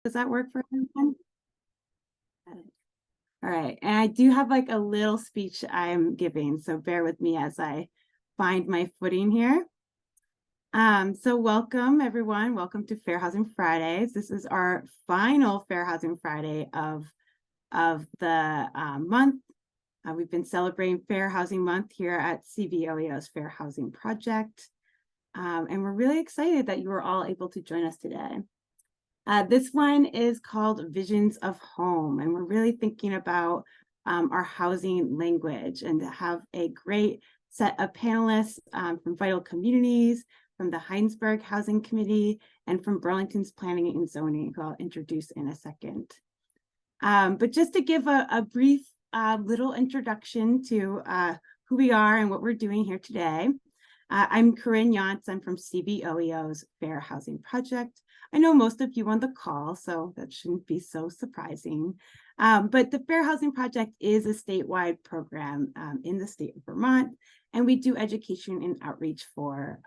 Does that work for everyone? All right, and I do have like a little speech I'm giving, so bear with me as I find my footing here. So welcome everyone. Welcome to Fair Housing Fridays. This is our final Fair Housing Friday of the month. We've been celebrating Fair Housing Month here at CVOEO's Fair Housing Project. And we're really excited that you were all able to join us today. This one is called Visions of Home, and we're really thinking about our housing language, and to have a great set of panelists from Vital Communities, from the Hinesburg Housing Committee, and from Burlington's Planning and Zoning, who I'll introduce in a second. But just to give a brief little introduction to who we are and what we're doing here today. I'm Corinne Yantz. I'm from CVOEO's Fair Housing Project. I know most of you on the call, so that shouldn't be so surprising. But the Fair Housing Project is a statewide program in the state of Vermont, and we do education and outreach for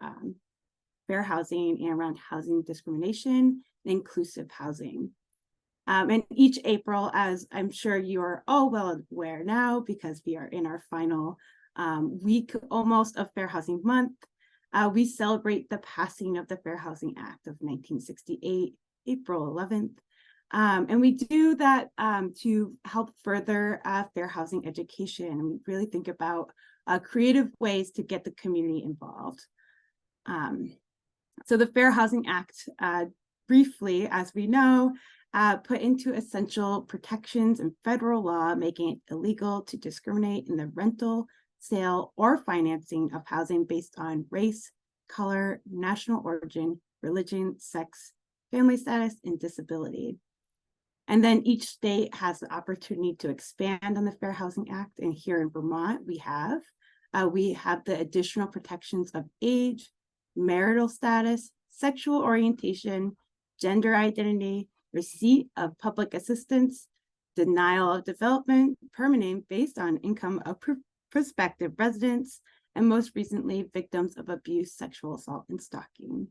fair housing and around housing discrimination and inclusive housing. And each April, as I'm sure you're all well aware now, because we are in our final week almost of Fair Housing Month, we celebrate the passing of the Fair Housing Act of 1968, April 11th. And we do that to help further fair housing education. And we really think about creative ways to get the community involved. So the Fair Housing Act, briefly, as we know, put into essential protections in federal law, making it illegal to discriminate in the rental, sale, or financing of housing based on race, color, national origin, religion, sex, family status, and disability. And then each state has the opportunity to expand on the Fair Housing Act. And here in Vermont, we have the additional protections of age, marital status, sexual orientation, gender identity, receipt of public assistance, denial of development, permitting based on income of prospective residents, and most recently, victims of abuse, sexual assault, and stalking.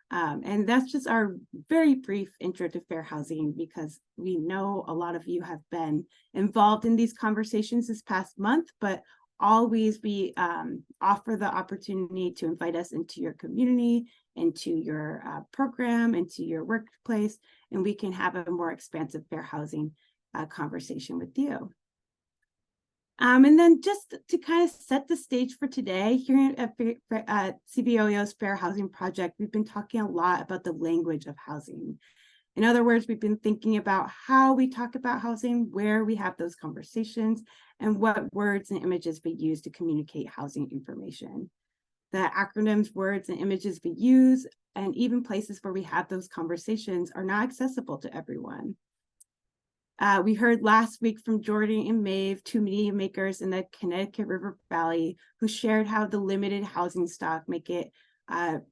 And that's just our very brief intro to fair housing, because we know a lot of you have been involved in these conversations this past month, but always we offer the opportunity to invite us into your community, into your program, into your workplace, and we can have a more expansive fair housing conversation with you. And then just to kind of set the stage for today, here at CVOEO's Fair Housing Project, we've been talking a lot about the language of housing. In other words, we've been thinking about how we talk about housing, where we have those conversations, and what words and images we use to communicate housing information. The acronyms, words, and images we use, and even places where we have those conversations, are not accessible to everyone. We heard last week from Jordan and Maeve, two media makers in the Connecticut River Valley, who shared how the limited housing stock make it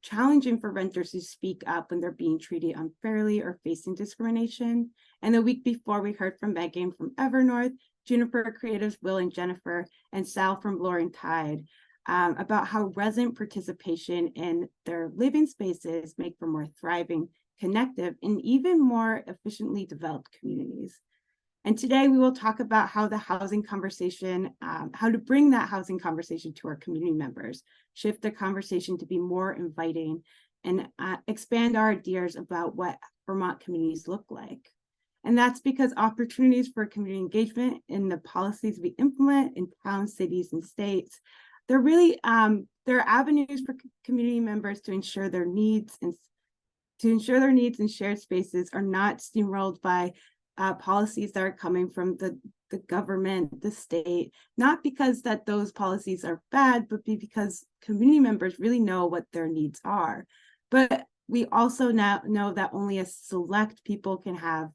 challenging for renters to speak up when they're being treated unfairly or facing discrimination. And the week before, we heard from Megan from Evernorth, Juniper Creatives Will and Jennifer, and Sal from Lauren Tide about how resident participation in their living spaces make for more thriving, connective, and even more efficiently developed communities. And today we will talk about how the housing conversation, how to bring that housing conversation to our community members, shift the conversation to be more inviting, and expand our ideas about what Vermont communities look like. And that's because opportunities for community engagement in the policies we implement in towns, cities, and states, they're really, they're avenues for community members to ensure their needs and shared spaces are not steamrolled by policies that are coming from the government, the state, not because that those policies are bad, but because community members really know what their needs are. But we also now know that only a select people can have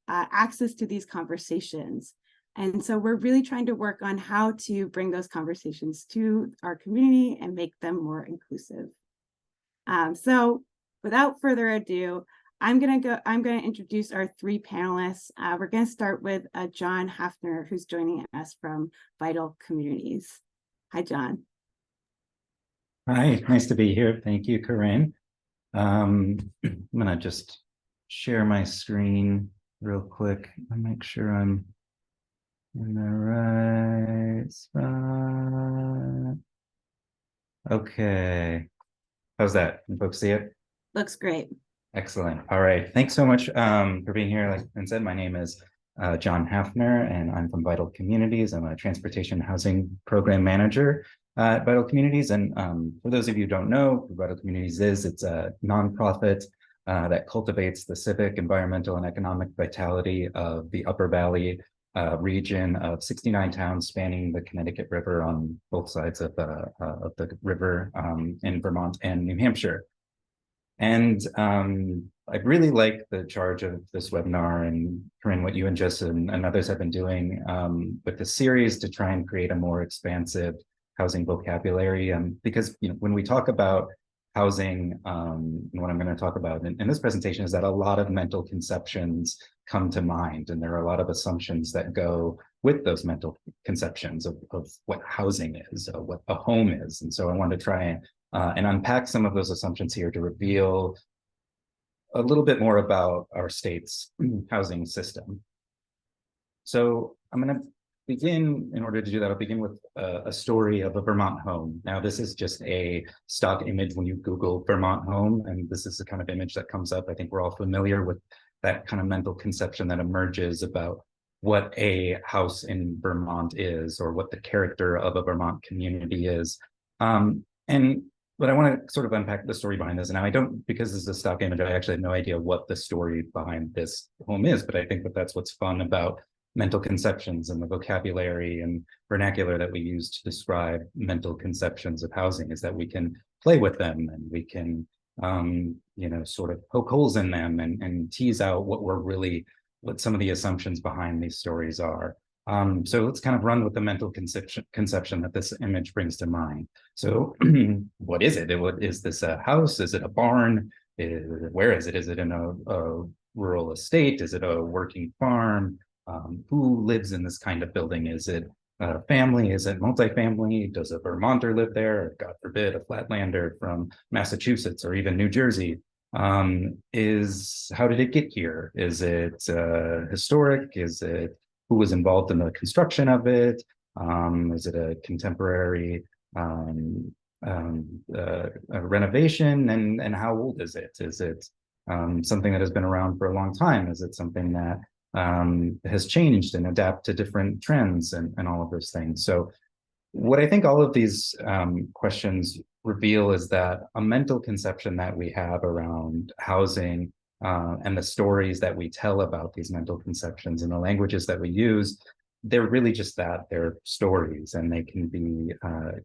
access to these conversations. And so we're really trying to work on how to bring those conversations to our community and make them more inclusive. So without further ado, I'm going to introduce our three panelists. We're going to start with John Hafner, who's joining us from Vital Communities. Hi, John. Hi, nice to be here. Thank you, Corinne. I'm going to just share my screen real quick and make sure I'm in the right spot. Okay. How's that? Can folks see it? Looks great. Excellent. All right. Thanks so much for being here. Like I said, my name is John Hafner, and I'm from Vital Communities. I'm a transportation housing program manager at Vital Communities. And for those of you who don't know who Vital Communities is, it's a nonprofit that cultivates the civic, environmental, and economic vitality of the Upper Valley region of 69 towns spanning the Connecticut River on both sides of the river in Vermont and New Hampshire. And I really like the charge of this webinar, and Corinne, what you and Jess and others have been doing with the series to try and create a more expansive housing vocabulary. Because when we talk about housing, and what I'm going to talk about in this presentation is that a lot of mental conceptions come to mind, and there are a lot of assumptions that go with those mental conceptions of what housing is, what a home is. And so I wanted to try and unpack some of those assumptions here to reveal a little bit more about our state's housing system. So I'm going to begin, in order to do that, I'll begin with a story of a Vermont home. Now, this is just a stock image when you Google Vermont home, and this is the kind of image that comes up. I think we're all familiar with that kind of mental conception that emerges about what a house in Vermont is, or what the character of a Vermont community is. But I want to sort of unpack the story behind this. And now I don't, because this is a stock image, I actually have no idea what the story behind this home is, but I think that that's what's fun about mental conceptions and the vocabulary and vernacular that we use to describe mental conceptions of housing, is that we can play with them, and we can, sort of poke holes in them and tease out what some of the assumptions behind these stories are. So let's kind of run with the mental conception that this image brings to mind. So what is it? Is this a house? Is it a barn? Where is it? Is it in a rural estate? Is it a working farm? Who lives in this kind of building? Is it a family? Is it multifamily? Does a Vermonter live there? God forbid, a Flatlander from Massachusetts or even New Jersey. How did it get here? Is it historic? Is it who was involved in the construction of it? Is it a contemporary renovation? And how old is it? Is it something that has been around for a long time? Is it something that has changed and adapt to different trends and all of those things? So what I think all of these questions reveal is that a mental conception that we have around housing and the stories that we tell about these mental conceptions and the languages that we use, they're really just that. They're stories, and they can be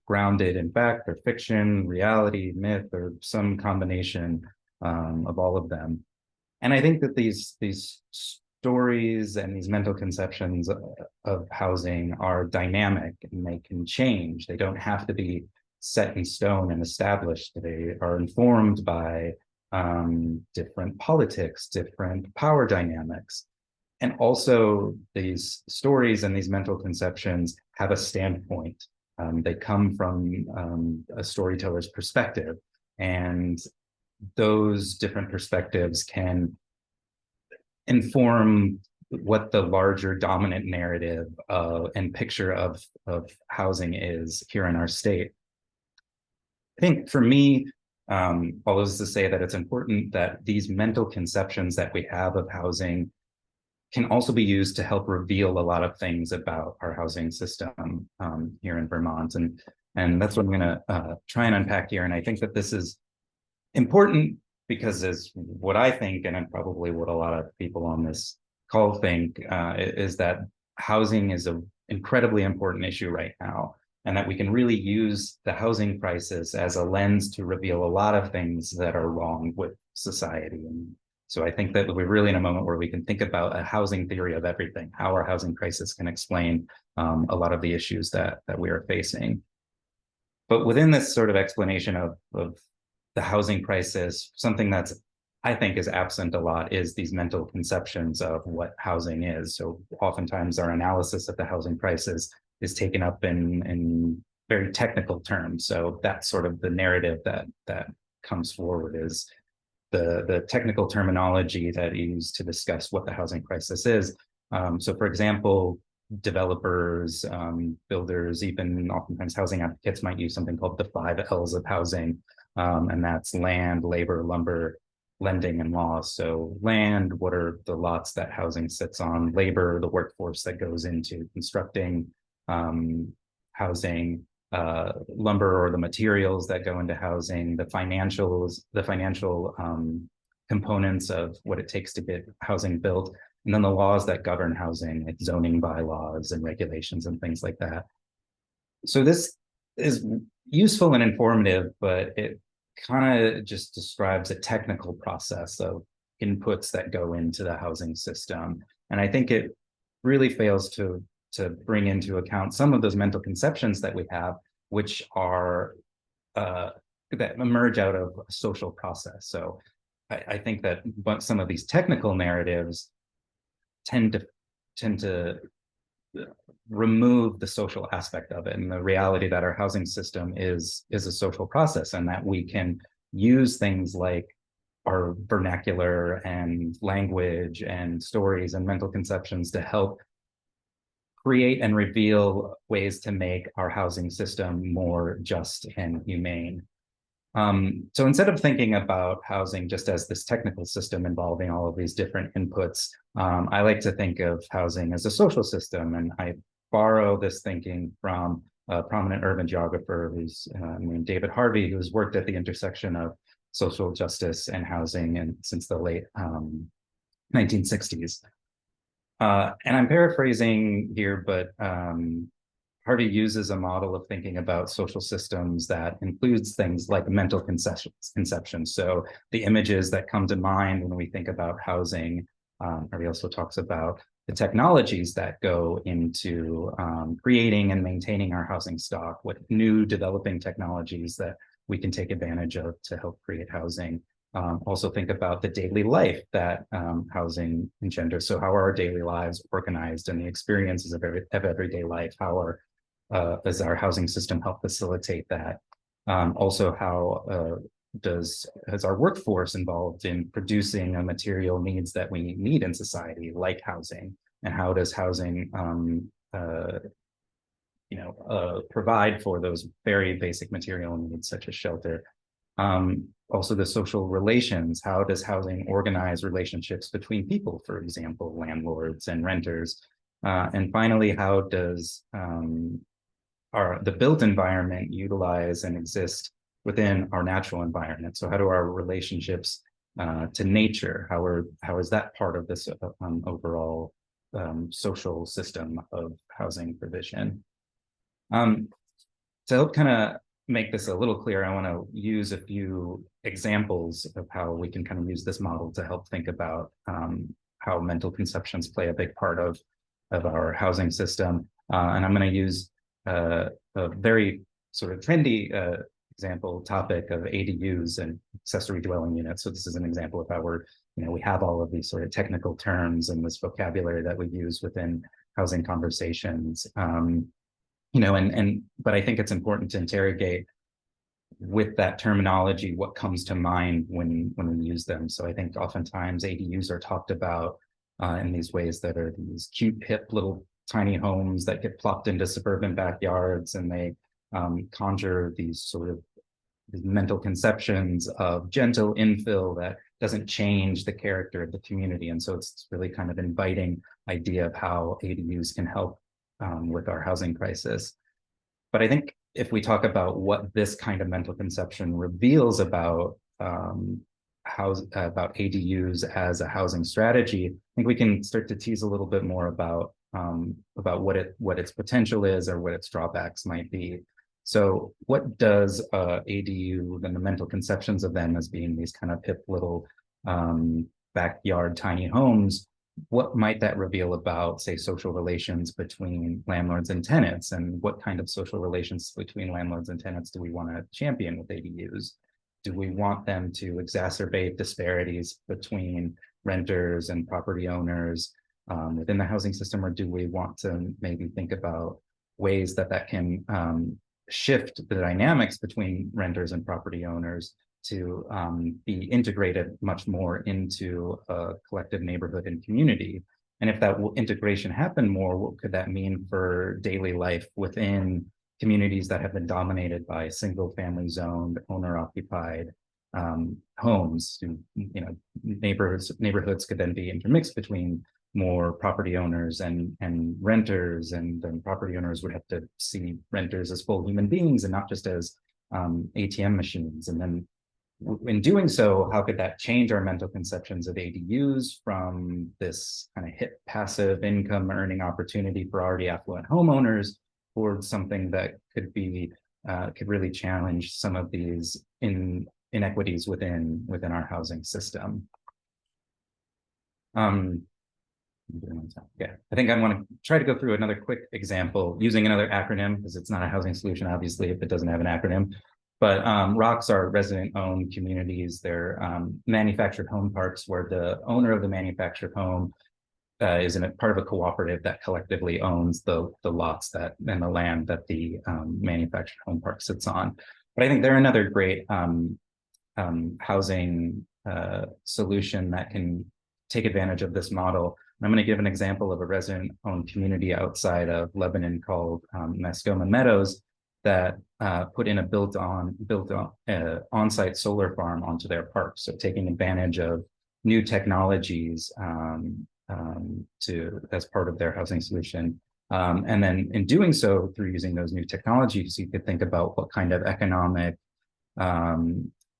grounded in fact or fiction, reality, myth, or some combination of all of them. And I think that these stories and these mental conceptions of housing are dynamic, and they can change. They don't have to be set in stone and established. They are informed by different politics, different power dynamics. And also these stories and these mental conceptions have a standpoint. They come from a storyteller's perspective, and those different perspectives can inform what the larger dominant narrative and picture of housing is here in our state. I think for me, all this is to say that it's important that these mental conceptions that we have of housing can also be used to help reveal a lot of things about our housing system here in Vermont. And that's what I'm going to try and unpack here. And I think that this is important because, is what I think, and probably what a lot of people on this call think, is that housing is an incredibly important issue right now, and that we can really use the housing crisis as a lens to reveal a lot of things that are wrong with society. And so I think that we're really in a moment where we can think about a housing theory of everything, how our housing crisis can explain a lot of the issues that we are facing. But within this sort of explanation of the housing crisis, something that's, I think, is absent a lot is these mental conceptions of what housing is. So oftentimes our analysis of the housing crisis is taken up in very technical terms. So that's sort of the narrative that comes forward, is the technical terminology that you use to discuss what the housing crisis is. So for example, developers, builders, even oftentimes housing advocates might use something called the 5 L's of housing. And that's land, labor, lumber, lending, and laws. So land, what are the lots that housing sits on? Labor, the workforce that goes into constructing housing, lumber, or the materials that go into housing, the financial components of what it takes to get housing built, and then the laws that govern housing, like zoning bylaws and regulations and things like that. So this is useful and informative, but it kind of just describes a technical process of inputs that go into the housing system. And I think it really fails to bring into account some of those mental conceptions that we have, which are that emerge out of a social process. So I think that some of these technical narratives tend to remove the social aspect of it, and the reality that our housing system is a social process, and that we can use things like our vernacular and language and stories and mental conceptions to help create and reveal ways to make our housing system more just and humane. So instead of thinking about housing just as this technical system involving all of these different inputs, I like to think of housing as a social system. And I borrow this thinking from a prominent urban geographer who's named David Harvey, who's worked at the intersection of social justice and housing and since the late 1960s. And I'm paraphrasing here, but Harvey uses a model of thinking about social systems that includes things like mental conceptions. So the images that come to mind when we think about housing. Harvey also talks about the technologies that go into creating and maintaining our housing stock, what new developing technologies that we can take advantage of to help create housing. Also think about the daily life that housing engenders. So how are our daily lives organized, and the experiences of everyday life? How does our housing system help facilitate that? Also, how has our workforce involved in producing the material needs that we need in society, like housing? And how does housing provide for those very basic material needs, such as shelter? Also the social relations. How does housing organize relationships between people, for example, landlords and renters? And finally, how does the built environment utilize and exist within our natural environment? So how do our relationships to nature, how is that part of this overall social system of housing provision? To help kind of make this a little clearer, I want to use a few examples of how we can kind of use this model to help think about how mental conceptions play a big part of our housing system. And I'm going to use a very sort of trendy example topic of ADUs and accessory dwelling units. So this is an example of how we have all of these sort of technical terms and this vocabulary that we use within housing conversations. But I think it's important to interrogate with that terminology what comes to mind when we use them. So I think oftentimes ADUs are talked about in these ways that are these cute, hip little tiny homes that get plopped into suburban backyards, and they conjure these sort of mental conceptions of gentle infill that doesn't change the character of the community. And so it's really kind of inviting idea of how ADUs can help with our housing crisis. But I think if we talk about what this kind of mental conception reveals about ADUs as a housing strategy, I think we can start to tease a little bit more about what its potential is or what its drawbacks might be. So what does ADU and the mental conceptions of them as being these kind of hip little backyard tiny homes, what might that reveal about, say, social relations between landlords and tenants? And what kind of social relations between landlords and tenants do we want to champion with ADUs? Do we want them to exacerbate disparities between renters and property owners within the housing system? Or do we want to maybe think about ways that can shift the dynamics between renters and property owners to be integrated much more into a collective neighborhood and community. And if that integration happened more, what could that mean for daily life within communities that have been dominated by single-family zoned, owner-occupied homes? Neighborhoods could then be intermixed between more property owners and renters, and then property owners would have to see renters as full human beings and not just as ATM machines. And then in doing so, how could that change our mental conceptions of ADUs from this kind of hip passive income earning opportunity for already affluent homeowners towards something that could be could really challenge some of these inequities within our housing system. Yeah, I think I want to try to go through another quick example using another acronym, because it's not a housing solution, obviously, if it doesn't have an acronym. But ROCs are resident-owned communities. They're manufactured home parks where the owner of the manufactured home is in a part of a cooperative that collectively owns the lots that and the land that the manufactured home park sits on. But I think they're another great housing solution that can take advantage of this model. I'm going to give an example of a resident-owned community outside of Lebanon called Mascoma Meadows that put in a built-on on-site solar farm onto their park. So taking advantage of new technologies as part of their housing solution. And then in doing so, through using those new technologies, you could think about what kind of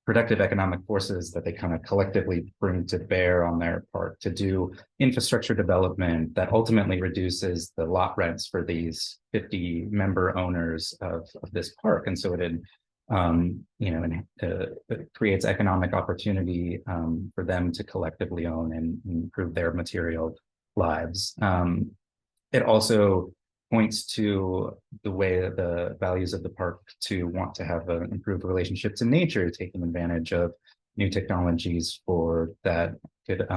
productive economic forces that they kind of collectively bring to bear on their part to do infrastructure development that ultimately reduces the lot rents for these 50 member owners of this park. And so it creates economic opportunity for them to collectively own and improve their material lives. It also points to the way that the values of the park to want to have an improved relationship to nature, taking advantage of new technologies for that could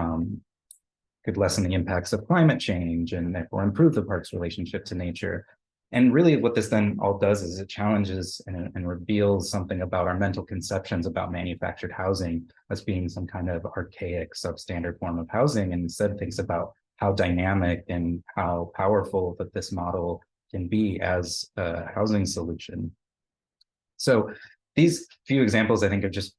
lessen the impacts of climate change and therefore improve the park's relationship to nature. And really what this then all does is it challenges and reveals something about our mental conceptions about manufactured housing as being some kind of archaic substandard form of housing, and instead thinks about how dynamic and how powerful that this model can be as a housing solution. So these few examples, I think, are just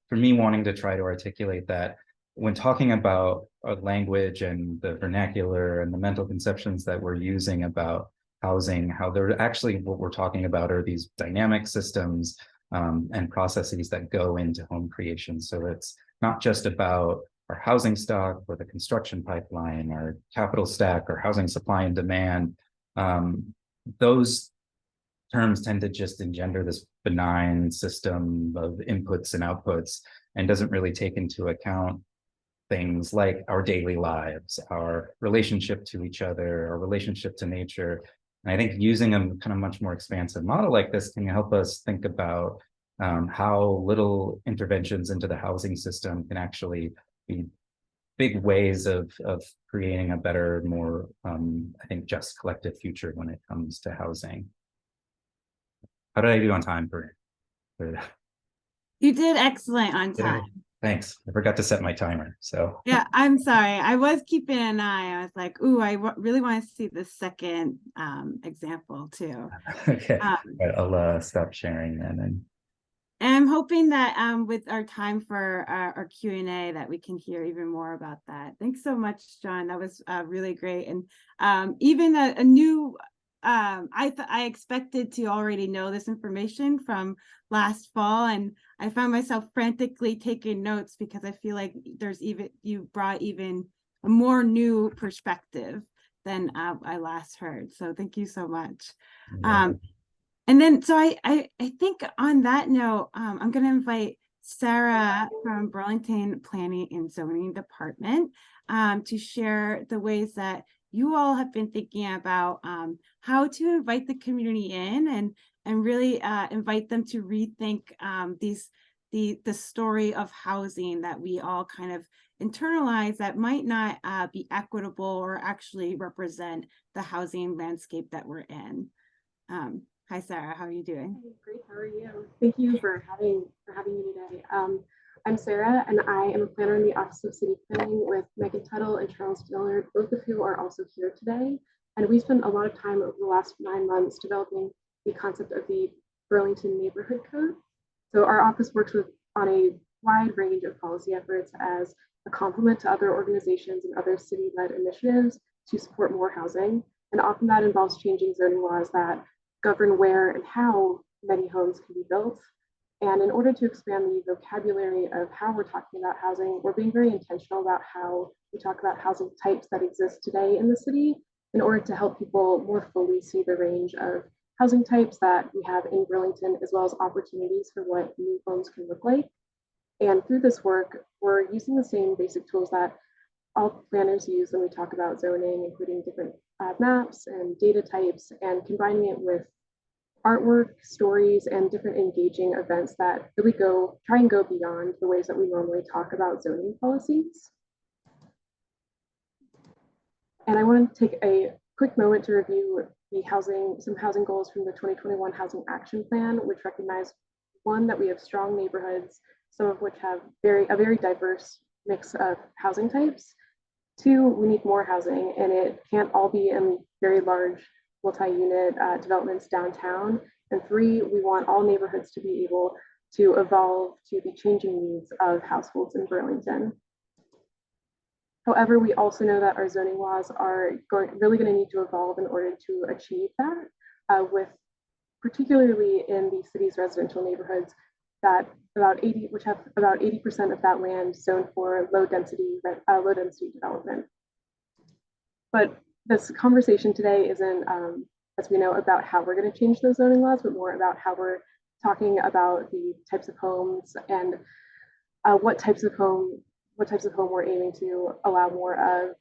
for me wanting to try to articulate that when talking about language and the vernacular and the mental conceptions that we're using about housing, how they're actually what we're talking about are these dynamic systems and processes that go into home creation. So it's not just about our housing stock or the construction pipeline, our capital stack, or housing supply and demand. Those terms tend to just engender this benign system of inputs and outputs and doesn't really take into account things like our daily lives, our relationship to each other, our relationship to nature. And I think using a kind of much more expansive model like this can help us think about how little interventions into the housing system can actually be big ways of creating a better, more, I think, just collective future when it comes to housing. How did I do on time for that? You did excellent on time. Thanks. I forgot to set my timer. So yeah, I'm sorry. I was keeping an eye. I was like, ooh, I really want to see the second example too. Okay, I'll stop sharing then. And I'm hoping that with our time for our Q&A that we can hear even more about that. Thanks so much, John. That was really great. And even a new, I expected to already know this information from last fall, and I found myself frantically taking notes because I feel like you brought even a more new perspective than I last heard. So thank you so much. yeah. And then, so I think on that note, I'm going to invite Sarah from Burlington Planning and Zoning Department to share the ways that you all have been thinking about how to invite the community in and really invite them to rethink the story of housing that we all kind of internalize that might not be equitable or actually represent the housing landscape that we're in. Hi, Sarah. How are you doing? Hey, great. How are you? Thank you for having me today. I'm Sarah, and I am a planner in the Office of City Planning with Megan Tuttle and Charles Dillard, both of who are also here today. And we spent a lot of time over the last 9 months developing the concept of the Burlington Neighborhood Code. So our office works on a wide range of policy efforts as a complement to other organizations and other city-led initiatives to support more housing. And often that involves changing zoning laws that govern where and how many homes can be built. And in order to expand the vocabulary of how we're talking about housing, we're being very intentional about how we talk about housing types that exist today in the city in order to help people more fully see the range of housing types that we have in Burlington, as well as opportunities for what new homes can look like. And through this work, we're using the same basic tools that all planners use when we talk about zoning, including different maps and data types, and combining it with artwork, stories, and different engaging events that really try and go beyond the ways that we normally talk about zoning policies. And I want to take a quick moment to review some housing goals from the 2021 Housing Action Plan, which recognize one, that we have strong neighborhoods, some of which have a very diverse mix of housing types. Two, we need more housing, and it can't all be in very large multi-unit developments downtown. And three, we want all neighborhoods to be able to evolve to the changing needs of households in Burlington. However, we also know that our zoning laws are really going to need to evolve in order to achieve that, with particularly in the city's residential neighborhoods that which have about 80% of that land zoned for low density development. But this conversation today isn't, as we know, about how we're going to change those zoning laws, but more about how we're talking about the types of homes and what types of home we're aiming to allow more of.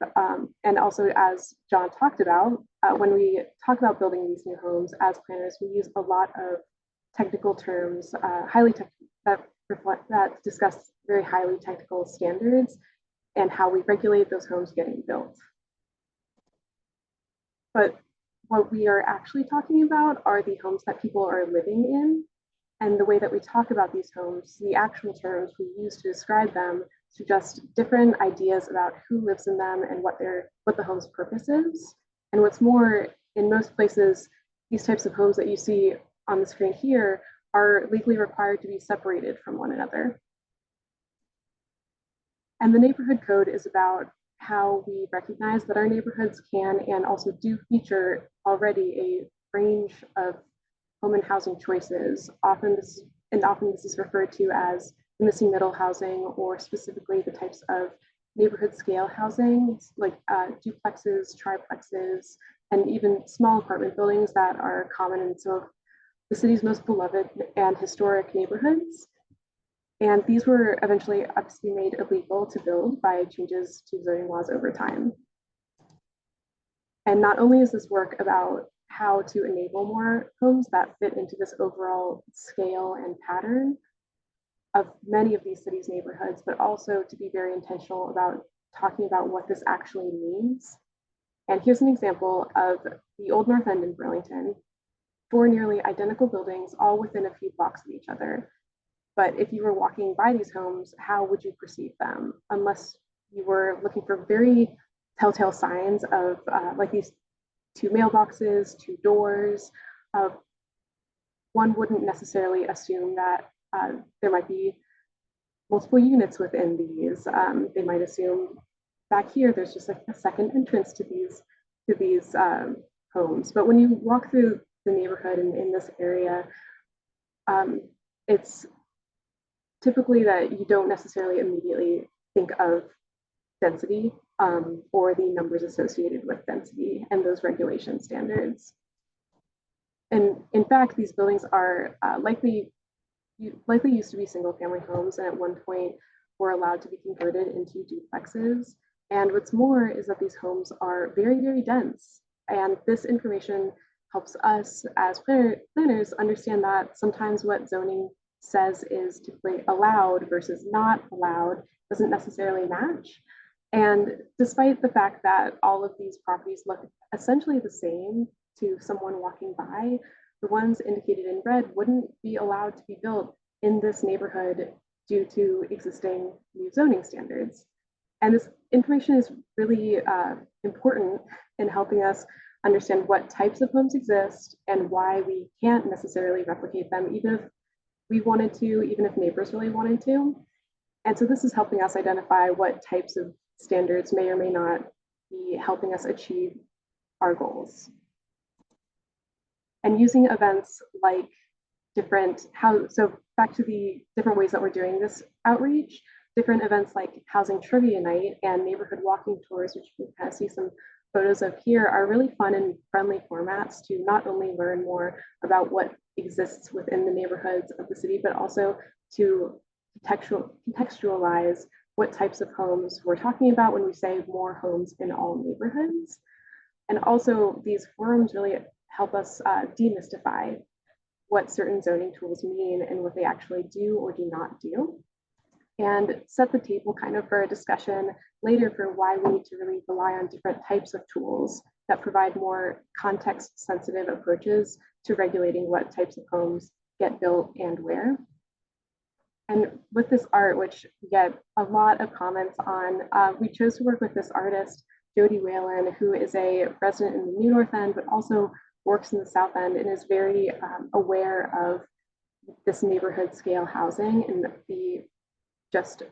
And also, as John talked about, when we talk about building these new homes as planners, we use a lot of technical terms, that discuss very highly technical standards and how we regulate those homes getting built. But what we are actually talking about are the homes that people are living in. And the way that we talk about these homes, the actual terms we use to describe them, suggest different ideas about who lives in them and what the home's purpose is. And what's more, in most places, these types of homes that you see on the screen here are legally required to be separated from one another. And the neighborhood code is about how we recognize that our neighborhoods can and also do feature already a range of home and housing choices. Often this is referred to as the missing middle housing, or specifically the types of neighborhood scale housing, like duplexes, triplexes, and even small apartment buildings that are common in some of the city's most beloved and historic neighborhoods. And these were eventually obviously made illegal to build by changes to zoning laws over time. And not only is this work about how to enable more homes that fit into this overall scale and pattern of many of these cities' neighborhoods, but also to be very intentional about talking about what this actually means. And here's an example of the Old North End in Burlington, four nearly identical buildings, all within a few blocks of each other. But if you were walking by these homes, how would you perceive them? Unless you were looking for very telltale signs of like these two mailboxes, two doors, one wouldn't necessarily assume that there might be multiple units within these. They might assume back here there's just like a second entrance to these homes. But when you walk through the neighborhood in this area, it's typically that you don't necessarily immediately think of density or the numbers associated with density and those regulation standards. And in fact, these buildings are likely used to be single family homes, and at one point were allowed to be converted into duplexes. And what's more is that these homes are very, very dense. And this information helps us as planners understand that sometimes what zoning says is typically allowed versus not allowed doesn't necessarily match. And despite the fact that all of these properties look essentially the same to someone walking by, the ones indicated in red wouldn't be allowed to be built in this neighborhood due to existing new zoning standards. And this information is really important in helping us understand what types of homes exist and why we can't necessarily replicate them, even if we wanted to, even if neighbors really wanted to. And so this is helping us identify what types of standards may or may not be helping us achieve our goals. And using events like so back to the different ways that we're doing this outreach, different events like housing trivia night and neighborhood walking tours, which you can kind of see some photos of here, are really fun and friendly formats to not only learn more about what exists within the neighborhoods of the city, but also to contextualize what types of homes we're talking about when we say more homes in all neighborhoods. And also these forums really help us demystify what certain zoning tools mean and what they actually do or do not do, and set the table kind of for a discussion later for why we need to really rely on different types of tools that provide more context-sensitive approaches to regulating what types of homes get built and where. And with this art, which we get a lot of comments on, we chose to work with this artist, Jody Whalen, who is a resident in the New North End, but also works in the South End and is very aware of this neighborhood scale housing and the just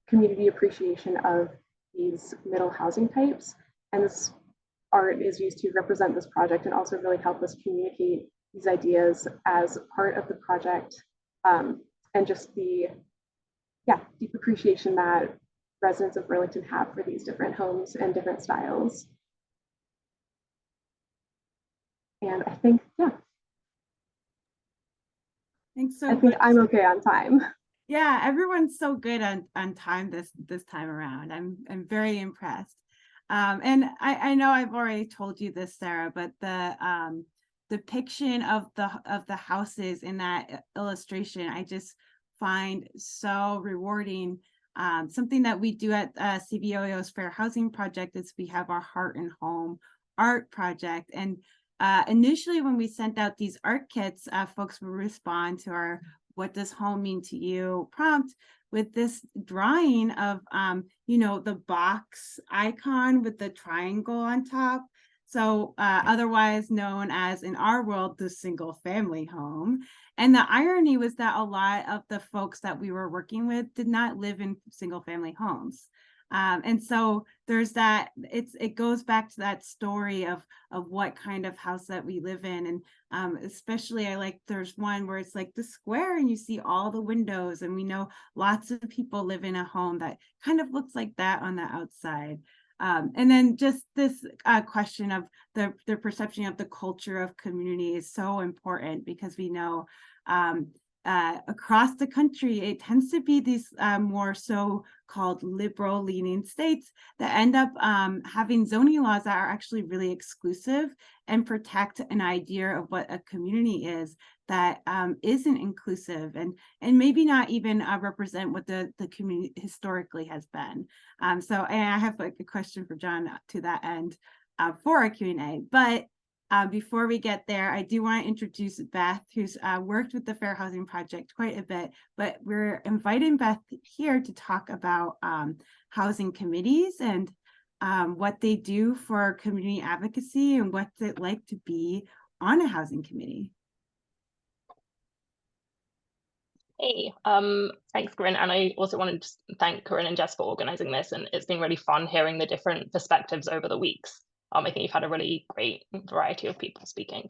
community appreciation of these middle housing types. And this art is used to represent this project and also really help us communicate these ideas as part of the project, and just the deep appreciation that residents of Burlington have for these different homes and different styles. And I think, Thanks so I think much. I'm okay on time. Yeah, everyone's so good on time this time around. I'm very impressed. And I know I've already told you this, Sarah, but the depiction of the houses in that illustration, I just find so rewarding. Something that we do at CVOEO's Fair Housing Project is we have our Heart and Home art project. And initially when we sent out these art kits, folks would respond to our "What does home mean to you?" prompt with this drawing of, the box icon with the triangle on top. So otherwise known as, in our world, the single family home. And the irony was that a lot of the folks that we were working with did not live in single family homes. And so there's that, it goes back to that story of what kind of house that we live in. And especially there's one where it's like the square and you see all the windows, and we know lots of people live in a home that kind of looks like that on the outside. And then just this question of the perception of the culture of community is so important, because we know across the country, it tends to be these more so-called liberal leaning states that end up having zoning laws that are actually really exclusive and protect an idea of what a community is that isn't inclusive and maybe not even represent what the community historically has been. So and I have a question for John to that end for a Q&A, but before we get there, I do want to introduce Beth, who's worked with the Fair Housing Project quite a bit, but we're inviting Beth here to talk about housing committees and what they do for community advocacy and what's it like to be on a housing committee. Hey, thanks, Corinne. And I also wanted to thank Corinne and Jess for organizing this. And it's been really fun hearing the different perspectives over the weeks. I think you've had a really great variety of people speaking.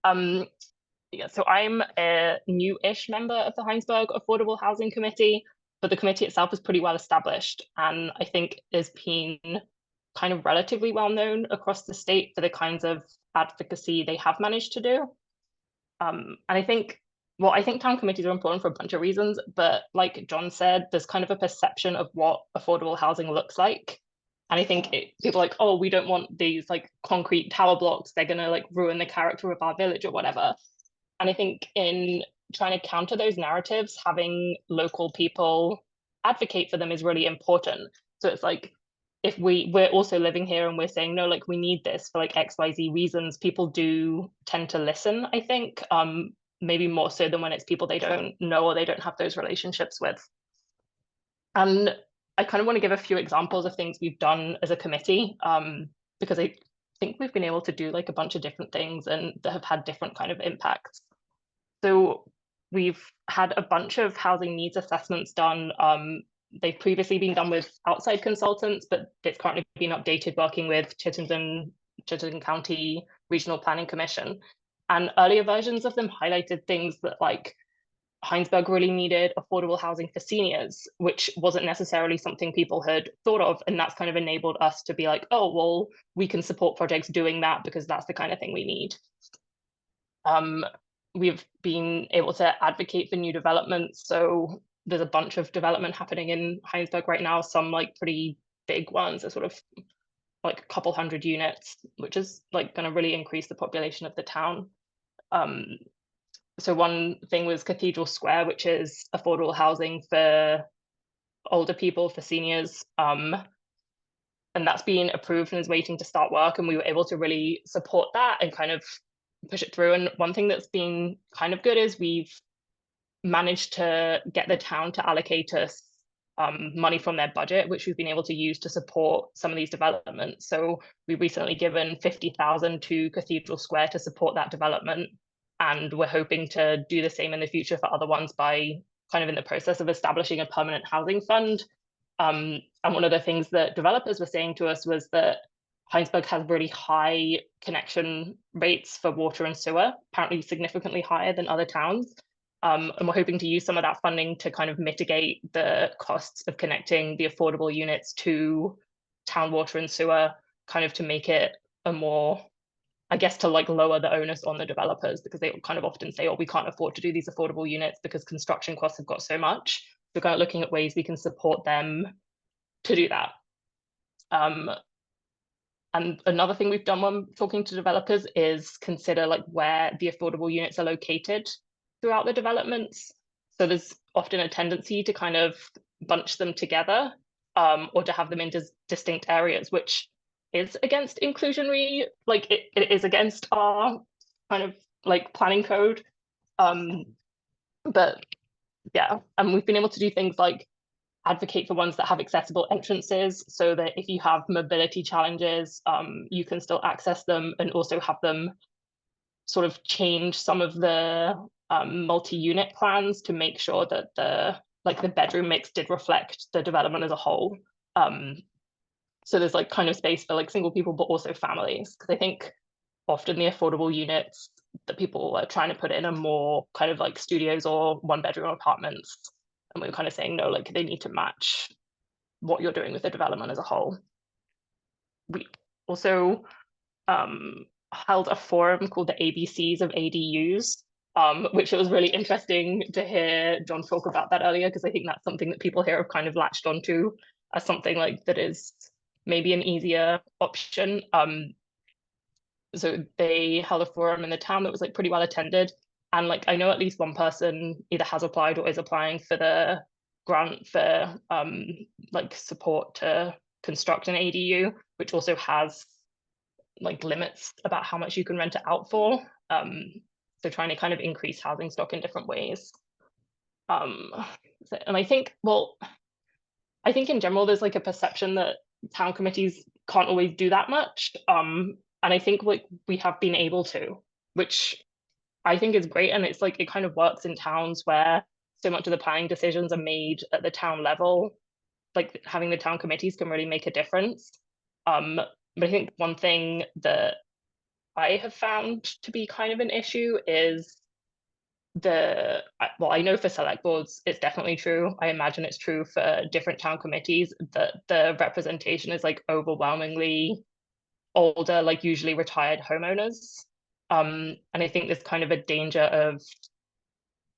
So I'm a new-ish member of the Hinesburg Affordable Housing Committee, but the committee itself is pretty well established. And I think has been kind of relatively well known across the state for the kinds of advocacy they have managed to do. And I think town committees are important for a bunch of reasons, but like John said, there's kind of a perception of what affordable housing looks like. And I think people are like, oh, we don't want these like concrete tower blocks. They're going to like ruin the character of our village or whatever. And I think in trying to counter those narratives, having local people advocate for them is really important. So it's like, if we're also living here and we're saying, no, like we need this for like XYZ reasons, people do tend to listen, I think, maybe more so than when it's people they don't know or they don't have those relationships with. And I kind of want to give a few examples of things we've done as a committee, because I think we've been able to do like a bunch of different things and that have had different kind of impacts. So we've had a bunch of housing needs assessments done. They've previously been done with outside consultants, but it's currently been updated working with Chittenden County Regional Planning Commission. And earlier versions of them highlighted things that like Hinesburg really needed affordable housing for seniors, which wasn't necessarily something people had thought of. And that's kind of enabled us to be like, oh, well, we can support projects doing that because that's the kind of thing we need. We've been able to advocate for new developments. So there's a bunch of development happening in Hinesburg right now, some like pretty big ones, are sort of like a couple hundred units, which is like going to really increase the population of the town. So one thing was Cathedral Square, which is affordable housing for older people, for seniors. And that's been approved and is waiting to start work. And we were able to really support that and kind of push it through. And one thing that's been kind of good is we've managed to get the town to allocate us money from their budget, which we've been able to use to support some of these developments. So we've recently given 50,000 to Cathedral Square to support that development. And we're hoping to do the same in the future for other ones by kind of in the process of establishing a permanent housing fund. And one of the things that developers were saying to us was that Hinesburg has really high connection rates for water and sewer, apparently significantly higher than other towns. And we're hoping to use some of that funding to kind of mitigate the costs of connecting the affordable units to town water and sewer, kind of to make it a more, I guess, to like lower the onus on the developers, because they kind of often say, oh, we can't afford to do these affordable units because construction costs have got so much. So kind of looking at ways we can support them to do that. And another thing we've done when talking to developers is consider like where the affordable units are located throughout the developments. So there's often a tendency to kind of bunch them together or to have them in distinct areas, which is against inclusionary, like it is against our kind of like planning code. But yeah, and we've been able to do things like advocate for ones that have accessible entrances so that if you have mobility challenges, you can still access them, and also have them sort of change some of the multi-unit plans to make sure that the bedroom mix did reflect the development as a whole. So there's like kind of space for like single people, but also families, because I think often the affordable units that people are trying to put in are more kind of like studios or one bedroom apartments. And we were kind of saying, no, like they need to match what you're doing with the development as a whole. We also held a forum called the ABCs of ADUs, which it was really interesting to hear John talk about that earlier, because I think that's something that people here have kind of latched onto as something like that is maybe an easier option. So they held a forum in the town that was like pretty well attended. And like, I know at least one person either has applied or is applying for the grant for like support to construct an ADU, which also has like limits about how much you can rent it out for. So trying to kind of increase housing stock in different ways. And I think, well, I think in general, there's like a perception that town committees can't always do that much. And I think like we have been able to, which I think is great. And it's like, it kind of works in towns where so much of the planning decisions are made at the town level. Like having the town committees can really make a difference. But I think one thing that I have found to be kind of an issue is well, I know for select boards, it's definitely true. I imagine it's true for different town committees that the representation is like overwhelmingly older, like usually retired homeowners. And I think there's kind of a danger of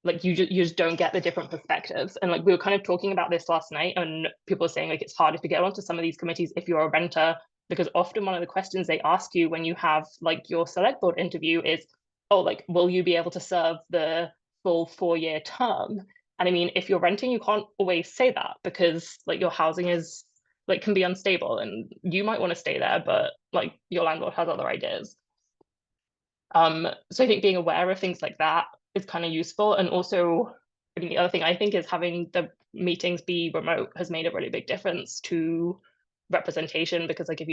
like you just don't get the different perspectives. And like we were kind of talking about this last night, and people are saying like it's harder to get onto some of these committees if you're a renter, because often one of the questions they ask you when you have like your select board interview is, oh, like, will you be able to serve the full 4-year term? And I mean, if you're renting, you can't always say that, because like your housing is like can be unstable, and you might want to stay there, but like your landlord has other ideas. So I think being aware of things like that is kind of useful. And also, I mean, the other thing I think is having the meetings be remote has made a really big difference to representation, because like if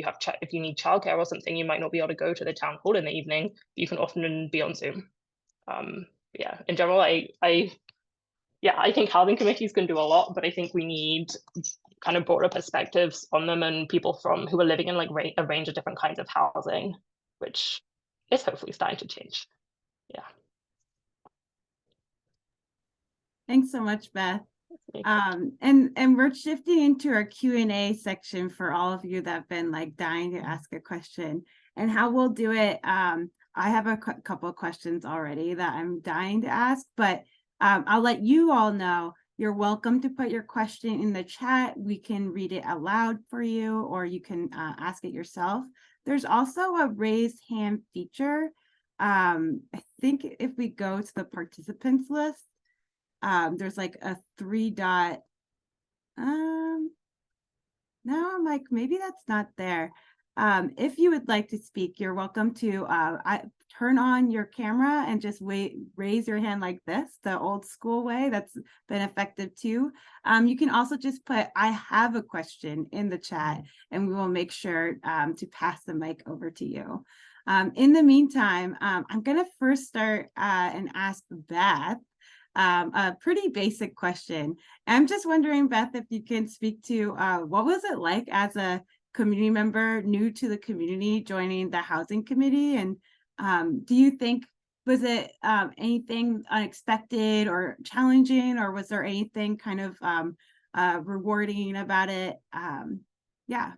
you need childcare or something, you might not be able to go to the town hall in the evening. You can often be on Zoom. Yeah, in general, I think housing committees can do a lot, but I think we need kind of broader perspectives on them, and people who are living in like a range of different kinds of housing, which is hopefully starting to change. Yeah. Thanks so much, Beth. And we're shifting into our Q&A section for all of you that have been like dying to ask a question. And how we'll do it, I have a couple of questions already that I'm dying to ask, but I'll let you all know. You're welcome to put your question in the chat. We can read it aloud for you, or you can ask it yourself. There's also a raise hand feature. I think if we go to the participants list, there's like a 3-dot. Now I'm like, maybe that's not there. If you would like to speak, you're welcome to turn on your camera and just raise your hand like this, the old school way. That's been effective too. You can also just put "I have a question" in the chat, and we will make sure to pass the mic over to you. In the meantime, I'm going to first start and ask Beth a pretty basic question. I'm just wondering, Beth, if you can speak to what was it like as a community member new to the community joining the housing committee? And do you think, was it anything unexpected or challenging, or was there anything kind of rewarding about it? Yeah.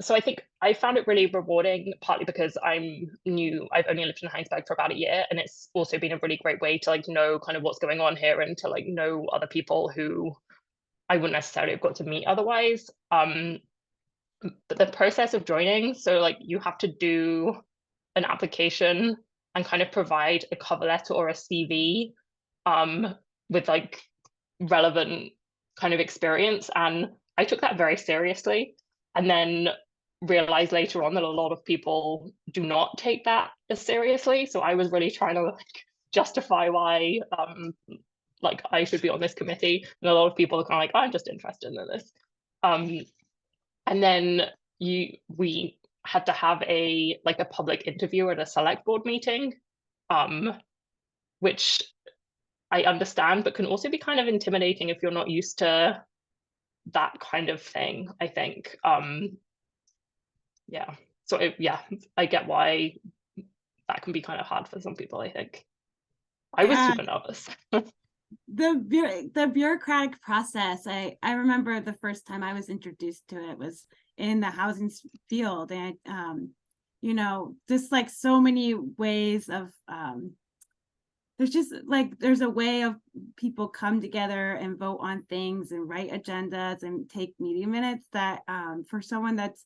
So I think I found it really rewarding, partly because I'm new. I've only lived in Hinesburg for about a year, and it's also been a really great way to like know kind of what's going on here, and to like know other people who I wouldn't necessarily have got to meet otherwise. But the process of joining, so like you have to do an application and kind of provide a cover letter or a CV with like relevant kind of experience, and I took that very seriously, and then realized later on that a lot of people do not take that as seriously. So I was really trying to like justify why like I should be on this committee, and a lot of people are kind of like, oh, I'm just interested in this. And then we had to have a public interview at a select board meeting, which I understand, but can also be kind of intimidating if you're not used to that kind of thing, I think. Yeah, so I get why that can be kind of hard for some people, I think. I was super nervous. The bureaucratic process, I remember the first time I was introduced to it was in the housing field, and you know, just like so many ways of there's a way of people come together and vote on things and write agendas and take meeting minutes that for someone that's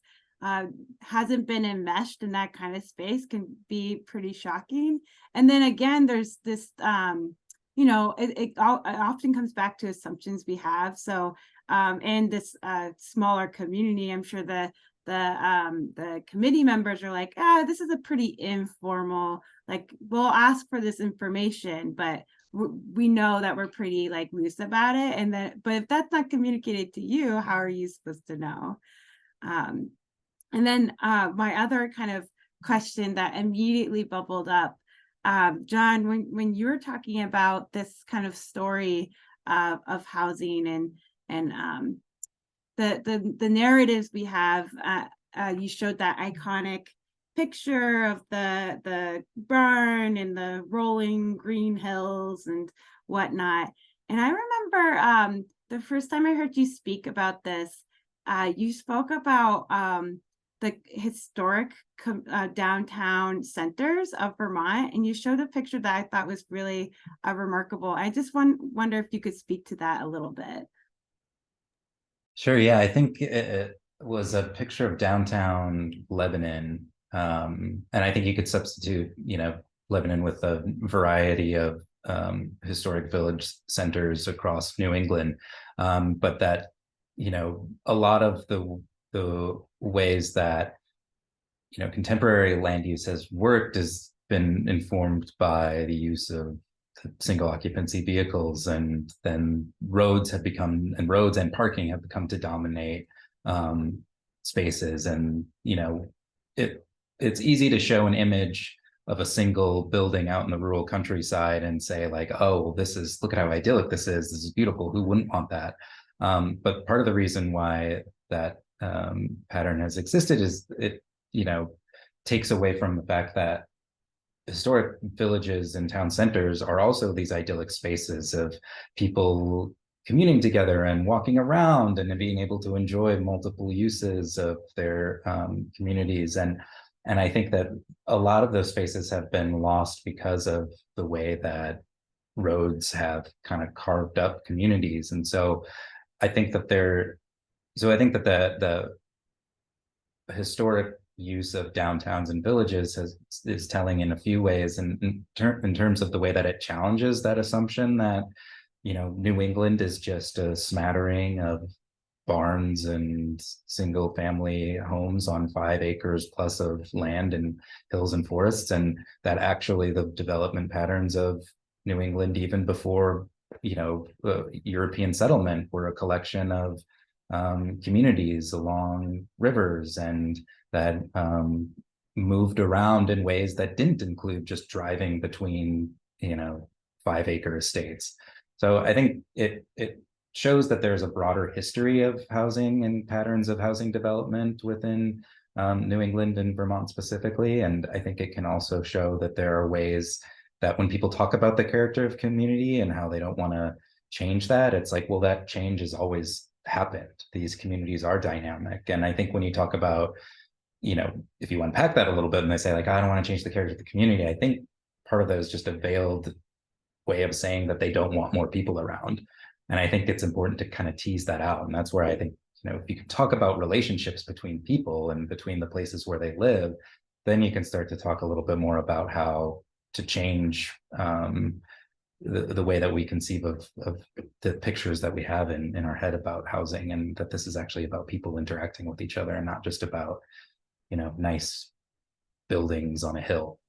hasn't been enmeshed in that kind of space can be pretty shocking. And then again, there's this you know, it often comes back to assumptions we have. So in this smaller community, I'm sure the committee members are like, this is a pretty informal, like, we'll ask for this information, but we know that we're pretty like loose about it. And then, but if that's not communicated to you, how are you supposed to know? And then my other kind of question that immediately bubbled up, John, when you were talking about this kind of story of housing and the narratives we have, you showed that iconic picture of the barn and the rolling green hills and whatnot. And I remember the first time I heard you speak about this, you spoke about the historic downtown centers of Vermont, and you showed a picture that I thought was really remarkable. I just wonder if you could speak to that a little bit. Sure, yeah, I think it was a picture of downtown Lebanon, and I think you could substitute, you know, Lebanon with a variety of historic village centers across New England, but that, a lot of the ways that, contemporary land use has worked has been informed by the use of single occupancy vehicles, and then roads and parking have become to dominate spaces. And it's easy to show an image of a single building out in the rural countryside and say like, oh, look at how idyllic this is beautiful, who wouldn't want that? But part of the reason why that pattern has existed is it takes away from the fact that historic villages and town centers are also these idyllic spaces of people communing together and walking around and being able to enjoy multiple uses of their communities. And I think that a lot of those spaces have been lost because of the way that roads have kind of carved up communities. And so I think that the historic use of downtowns and villages is telling in a few ways, and in terms of the way that it challenges that assumption that New England is just a smattering of barns and single family homes on 5 acres plus of land and hills and forests, and that actually the development patterns of New England, even before European settlement, were a collection of communities along rivers, and that moved around in ways that didn't include just driving between 5-acre estates. So I think it shows that there's a broader history of housing and patterns of housing development within New England and Vermont specifically. And I think it can also show that there are ways that when people talk about the character of community and how they don't want to change that, it's like, well, that change has always happened. These communities are dynamic. And I think when you talk about, if you unpack that a little bit and they say like, I don't want to change the character of the community, I think part of that is just a veiled way of saying that they don't want more people around. And I think it's important to kind of tease that out. And that's where I think, if you can talk about relationships between people and between the places where they live, then you can start to talk a little bit more about how to change the way that we conceive of the pictures that we have in our head about housing, and that this is actually about people interacting with each other and not just about, nice buildings on a hill.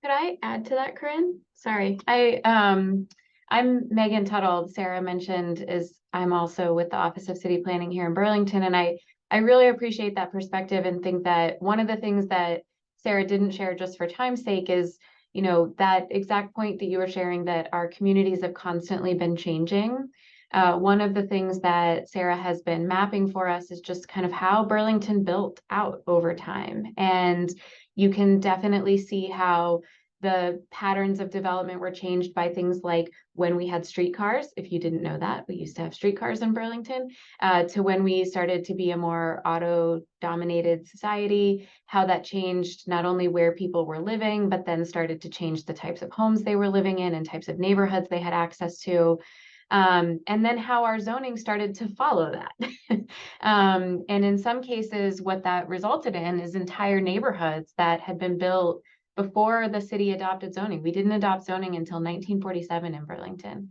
Could I add to that, Corinne? Sorry, I'm Megan Tuttle. Sarah mentioned I'm also with the Office of City Planning here in Burlington, and I really appreciate that perspective and think that one of the things that Sarah didn't share, just for time's sake, is that exact point that you were sharing, that our communities have constantly been changing. One of the things that Sarah has been mapping for us is just kind of how Burlington built out over time. And you can definitely see how the patterns of development were changed by things like when we had streetcars. If you didn't know that, we used to have streetcars in Burlington, to when we started to be a more auto-dominated society, how that changed not only where people were living, but then started to change the types of homes they were living in and types of neighborhoods they had access to. And then how our zoning started to follow that. And in some cases, what that resulted in is entire neighborhoods that had been built before the city adopted zoning. We didn't adopt zoning until 1947 in Burlington.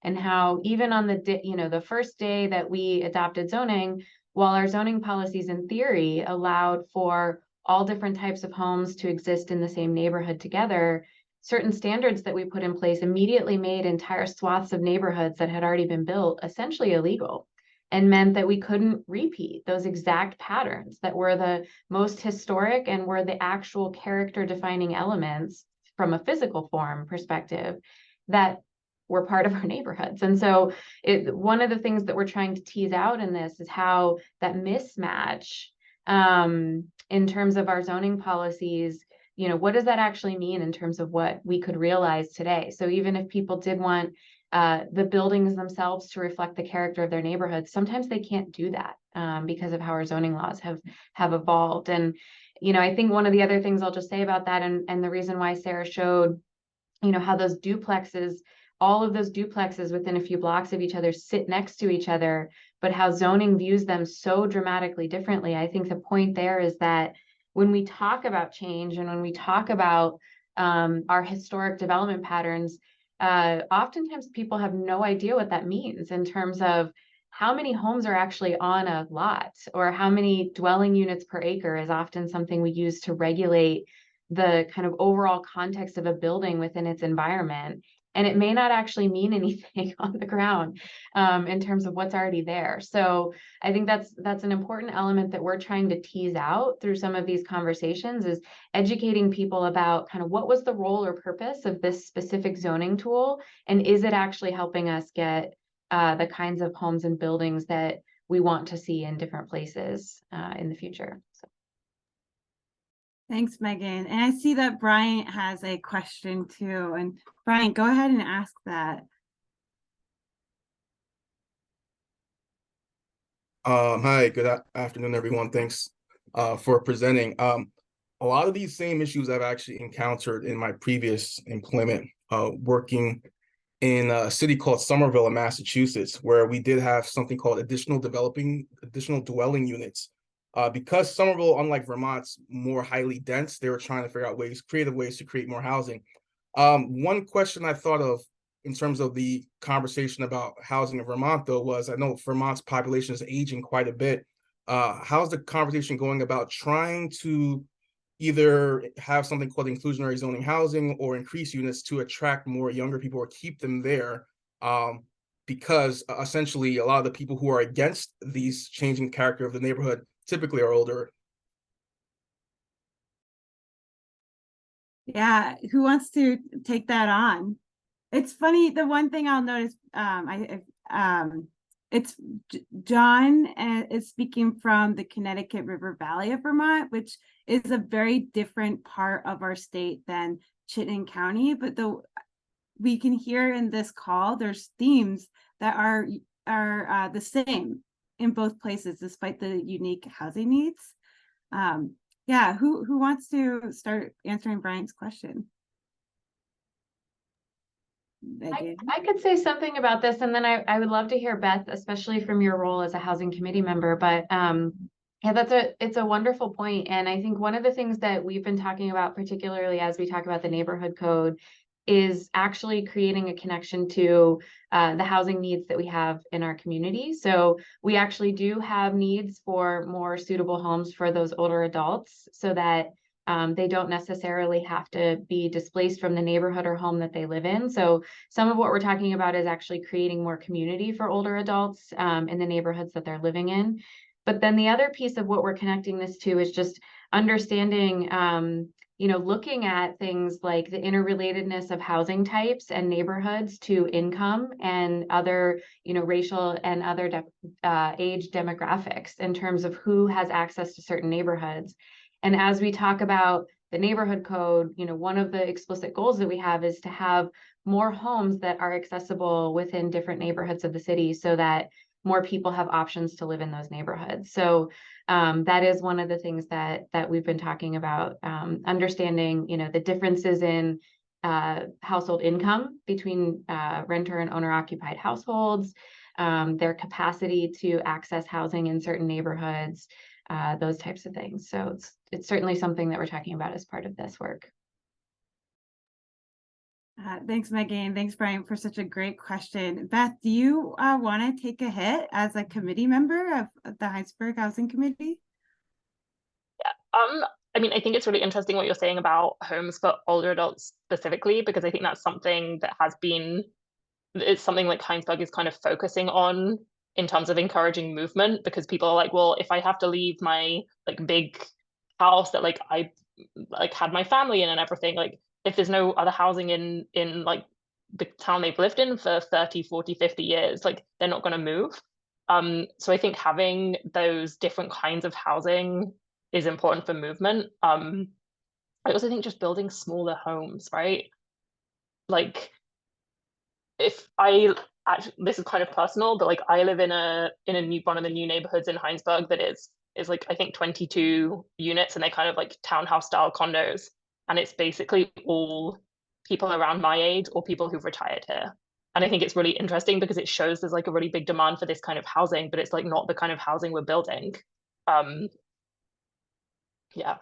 And how even on the first day that we adopted zoning, while our zoning policies in theory allowed for all different types of homes to exist in the same neighborhood together, certain standards that we put in place immediately made entire swaths of neighborhoods that had already been built essentially illegal, and meant that we couldn't repeat those exact patterns that were the most historic and were the actual character defining elements from a physical form perspective that were part of our neighborhoods. And so one of the things that we're trying to tease out in this is how that mismatch in terms of our zoning policies, what does that actually mean in terms of what we could realize today? So even if people did want the buildings themselves to reflect the character of their neighborhoods, sometimes they can't do that because of how our zoning laws have evolved. And, I think one of the other things I'll just say about that, and the reason why Sarah showed, how those duplexes, all of those duplexes within a few blocks of each other sit next to each other, but how zoning views them so dramatically differently. I think the point there is that when we talk about change and when we talk about our historic development patterns, oftentimes people have no idea what that means in terms of how many homes are actually on a lot, or how many dwelling units per acre is often something we use to regulate the kind of overall context of a building within its environment. And it may not actually mean anything on the ground in terms of what's already there. So I think that's an important element that we're trying to tease out through some of these conversations, is educating people about kind of what was the role or purpose of this specific zoning tool, and is it actually helping us get the kinds of homes and buildings that we want to see in different places in the future. So. Thanks, Megan. And I see that Bryant has a question too. And Bryant, go ahead and ask that. Hi, good afternoon, everyone. Thanks for presenting. A lot of these same issues I've actually encountered in my previous employment, working in a city called Somerville in Massachusetts, where we did have something called additional dwelling units. Because Somerville, unlike Vermont's more highly dense, they were trying to figure out creative ways to create more housing. One question I thought of in terms of the conversation about housing in Vermont, though, was I know Vermont's population is aging quite a bit. How's the conversation going about trying to either have something called inclusionary zoning housing or increase units to attract more younger people or keep them there? Because essentially a lot of the people who are against these changing character of the neighborhood typically are older. Yeah, who wants to take that on? It's funny, the one thing I'll notice, it's John is speaking from the Connecticut River Valley of Vermont, which is a very different part of our state than Chittenden County. But we can hear in this call, there's themes that are the same in both places, despite the unique housing needs. Yeah, who wants to start answering Brian's question? I could say something about this, and then I would love to hear, Beth, especially from your role as a housing committee member. But yeah, it's a wonderful point. And I think one of the things that we've been talking about, particularly as we talk about the neighborhood code, is actually creating a connection to the housing needs that we have in our community. So we actually do have needs for more suitable homes for those older adults, so that they don't necessarily have to be displaced from the neighborhood or home that they live in. So some of what we're talking about is actually creating more community for older adults in the neighborhoods that they're living in. But then the other piece of what we're connecting this to is just understanding, looking at things like the interrelatedness of housing types and neighborhoods to income and other, racial and other age demographics in terms of who has access to certain neighborhoods. And as we talk about the neighborhood code, one of the explicit goals that we have is to have more homes that are accessible within different neighborhoods of the city, so that more people have options to live in those neighborhoods. So that is one of the things that we've been talking about, understanding, the differences in household income between renter and owner occupied households, their capacity to access housing in certain neighborhoods, those types of things. So it's certainly something that we're talking about as part of this work. Thanks, Megan. Thanks, Brian, for such a great question. Beth, do you want to take a hit as a committee member of the Hinesburg Housing Committee? Yeah. I think it's really interesting what you're saying about homes for older adults specifically, because I think that's something that it's something like Hinesburg is kind of focusing on in terms of encouraging movement, because people are like, well, if I have to leave my big house that I had my family in and everything, if there's no other housing in the town they've lived in for 30, 40, 50 years, they're not going to move. So I think having those different kinds of housing is important for movement. I also think just building smaller homes, right? This is kind of personal, but I live in one of the new neighborhoods in Hinesburg that is I think 22 units, and they're kind of townhouse style condos, and it's basically all people around my age or people who've retired here. And I think it's really interesting because it shows there's a really big demand for this kind of housing, but it's not the kind of housing we're building. Yeah.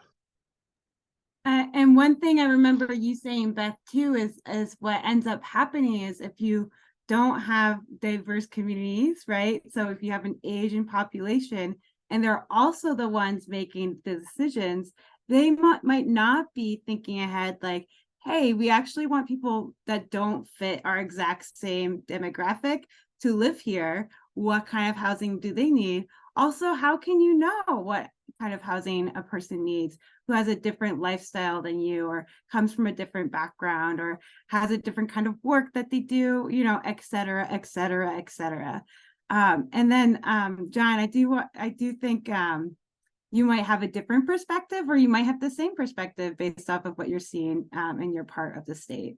And one thing I remember you saying, Beth, too, is what ends up happening is if you don't have diverse communities, right? So if you have an Asian population and they're also the ones making the decisions, they might not be thinking ahead like, hey, we actually want people that don't fit our exact same demographic to live here. What kind of housing do they need? Also, how can you know what kind of housing a person needs who has a different lifestyle than you, or comes from a different background, or has a different kind of work that they do, you know, et cetera, et cetera, et cetera. And then, John, I do think you might have a different perspective, or you might have the same perspective based off of what you're seeing in your part of the state.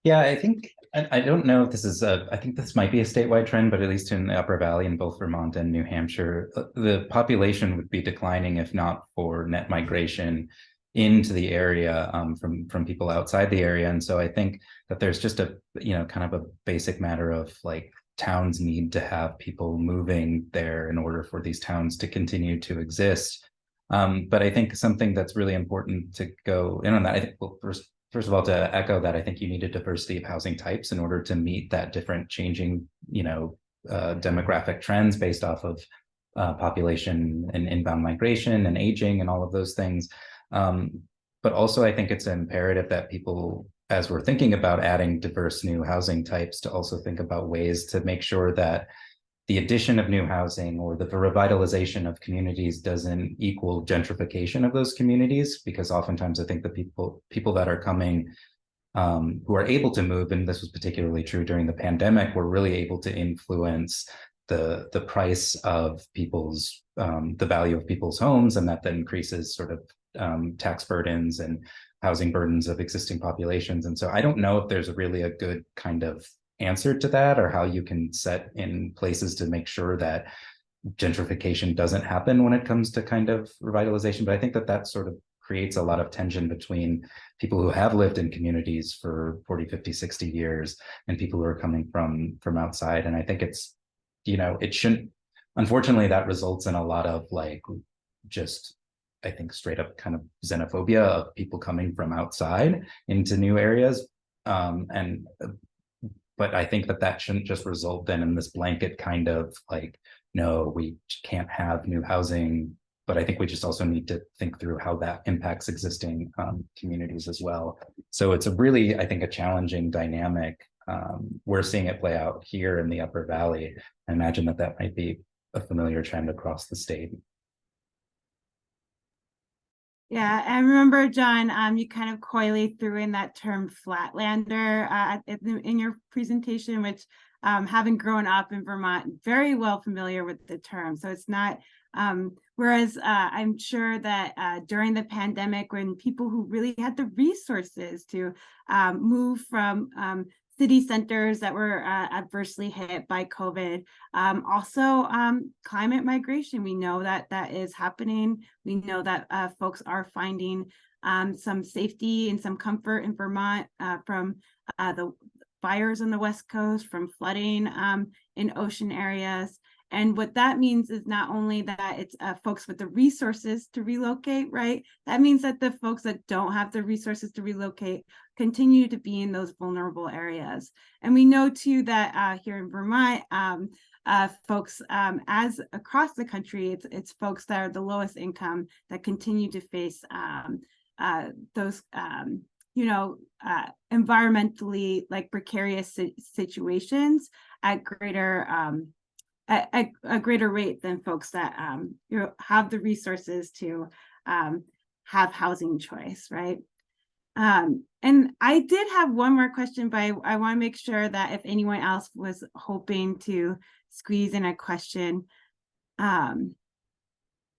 Yeah, I think I don't know if this is I think this might be a statewide trend, but at least in the Upper Valley in both Vermont and New Hampshire, the population would be declining if not for net migration into the area from people outside the area. And so I think that there's just a, you know, kind of a basic matter of like towns need to have people moving there in order for these towns to continue to exist. But I think something that's really important to go in on that, I think, well, first of all, to echo that, I think you need a diversity of housing types in order to meet that different changing, you know, demographic trends based off of population and inbound migration and aging and all of those things. But also, I think it's imperative that people, as we're thinking about adding diverse new housing types, to also think about ways to make sure that the addition of new housing or the revitalization of communities doesn't equal gentrification of those communities, because oftentimes I think the people that are coming who are able to move, and this was particularly true during the pandemic, were really able to influence the price of people's the value of people's homes, and that increases sort of tax burdens and housing burdens of existing populations. And so I don't know if there's really a good kind of answer to that, or how you can set in places to make sure that gentrification doesn't happen when it comes to kind of revitalization. But I think that sort of creates a lot of tension between people who have lived in communities for 40, 50, 60 years and people who are coming from outside. And I think it's, you know, it shouldn't, unfortunately, that results in a lot of like just, I think, straight up kind of xenophobia of people coming from outside into new areas. But I think that shouldn't just result then in this blanket kind of like, no, we can't have new housing. But I think we just also need to think through how that impacts existing communities as well. So it's a really, I think, a challenging dynamic. We're seeing it play out here in the Upper Valley. I imagine that might be a familiar trend across the state. Yeah, I remember, John, you kind of coyly threw in that term flatlander in your presentation, which having grown up in Vermont, very well familiar with the term. So it's not, whereas I'm sure that during the pandemic, when people who really had the resources to move from city centers that were adversely hit by COVID. Also, climate migration. We know that is happening. We know that folks are finding some safety and some comfort in Vermont from the fires on the West Coast, from flooding in ocean areas. And what that means is not only that it's folks with the resources to relocate, right? That means that the folks that don't have the resources to relocate continue to be in those vulnerable areas. And we know too that here in Vermont, folks, as across the country, it's folks that are the lowest income that continue to face those environmentally like precarious situations at greater at a greater rate than folks that have the resources to have housing choice, right? And I did have one more question, but I want to make sure that if anyone else was hoping to squeeze in a question. All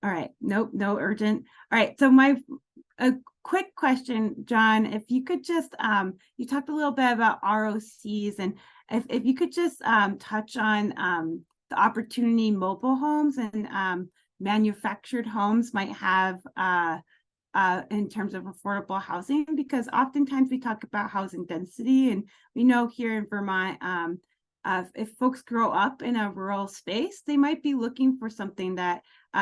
right, nope, no urgent. All right, so a quick question, John, if you could just, you talked a little bit about ROCs, and if you could just touch on the opportunity mobile homes and manufactured homes might have in terms of affordable housing, because oftentimes we talk about housing density, and we know here in Vermont, if folks grow up in a rural space, they might be looking for something that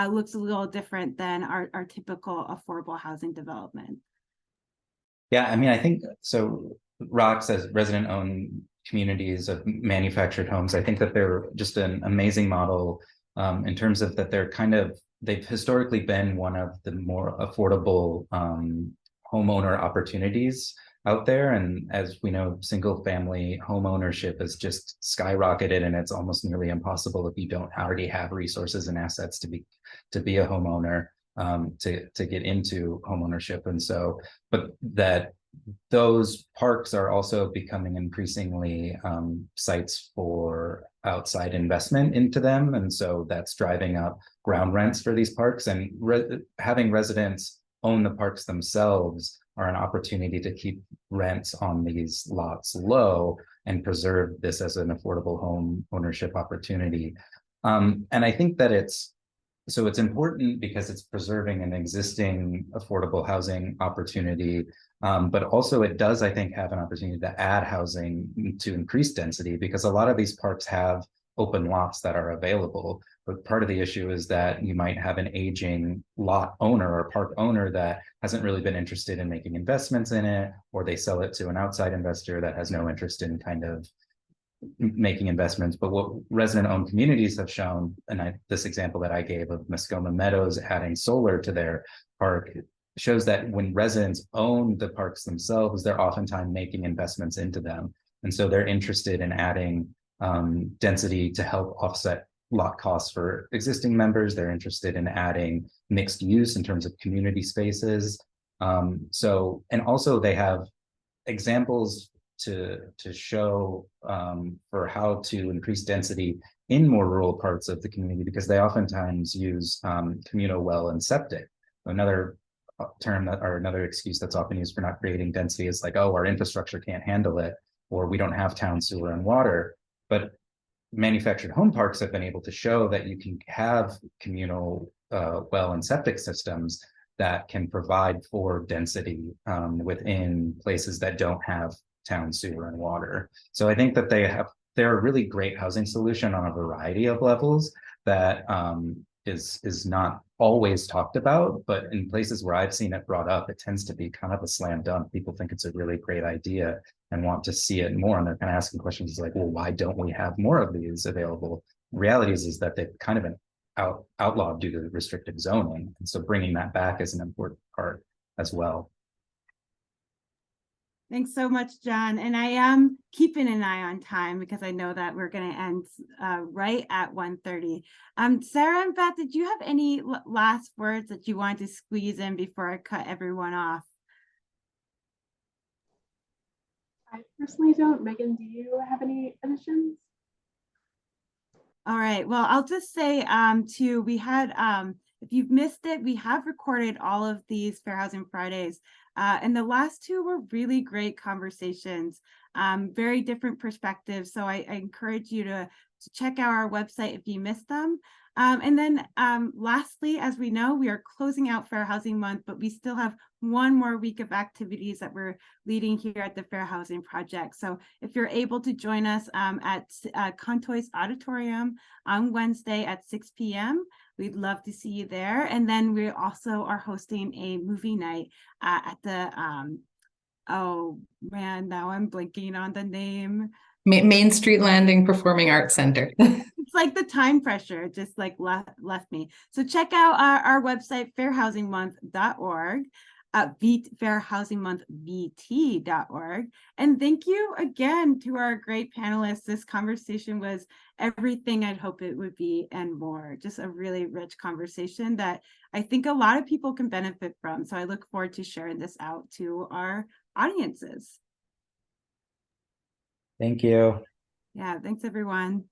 looks a little different than our typical affordable housing development. Yeah, I mean, I think so. ROCs, as resident-owned communities of manufactured homes, I think that they're just an amazing model in terms of that they've historically been one of the more affordable homeowner opportunities out there. And as we know, single family home ownership has just skyrocketed, and it's almost nearly impossible if you don't already have resources and assets to be a homeowner, to get into homeownership. And so, but that those parks are also becoming increasingly sites for outside investment into them. And so that's driving up ground rents for these parks, and having residents own the parks themselves are an opportunity to keep rents on these lots low and preserve this as an affordable home ownership opportunity. And I think that it's important because it's preserving an existing affordable housing opportunity, but also it does, I think, have an opportunity to add housing to increase density, because a lot of these parks have open lots that are available. But part of the issue is that you might have an aging lot owner or park owner that hasn't really been interested in making investments in it, or they sell it to an outside investor that has no interest in kind of making investments. But what resident-owned communities have shown, and this example that I gave of Muskoma Meadows adding solar to their park, shows that when residents own the parks themselves, they're oftentimes making investments into them. And so they're interested in adding density to help offset lot costs for existing members. They're interested in adding mixed use in terms of community spaces. And also they have examples to show for how to increase density in more rural parts of the community, because they oftentimes use communal well and septic. Another term or another excuse that's often used for not creating density is like, oh, our infrastructure can't handle it, or we don't have town sewer and water. But manufactured home parks have been able to show that you can have communal well and septic systems that can provide for density within places that don't have town sewer and water. So I think that they're a really great housing solution on a variety of levels that is not always talked about, but in places where I've seen it brought up, it tends to be kind of a slam dunk. People think it's a really great idea and want to see it more, and they're kind of asking questions like, well, why don't we have more of these available? Reality is that they've kind of been outlawed due to restrictive zoning, and so bringing that back is an important part as well. Thanks so much, John. And I am keeping an eye on time because I know that we're going to end right at 1:30. Sarah and Beth, did you have any last words that you wanted to squeeze in before I cut everyone off? I personally don't. Megan, do you have any additions? All right. Well, I'll just say too, we had if you've missed it, we have recorded all of these Fair Housing Fridays. And the last two were really great conversations, very different perspectives. So I encourage you to check out our website if you missed them. And then lastly, as we know, we are closing out Fair Housing Month, but we still have one more week of activities that we're leading here at the Fair Housing Project. So if you're able to join us at Contois Auditorium on Wednesday at 6 p.m., we'd love to see you there. And then we also are hosting a movie night at the, oh man, now I'm blinking on the name. Main Street Landing Performing Arts Center. It's like the time pressure just like left me. So check out our website, fairhousingmonth.org. fairhousingmonthvt.org. And thank you again to our great panelists. This conversation was everything I'd hope it would be and more. Just a really rich conversation that I think a lot of people can benefit from. So I look forward to sharing this out to our audiences. Thank you. Yeah, thanks everyone.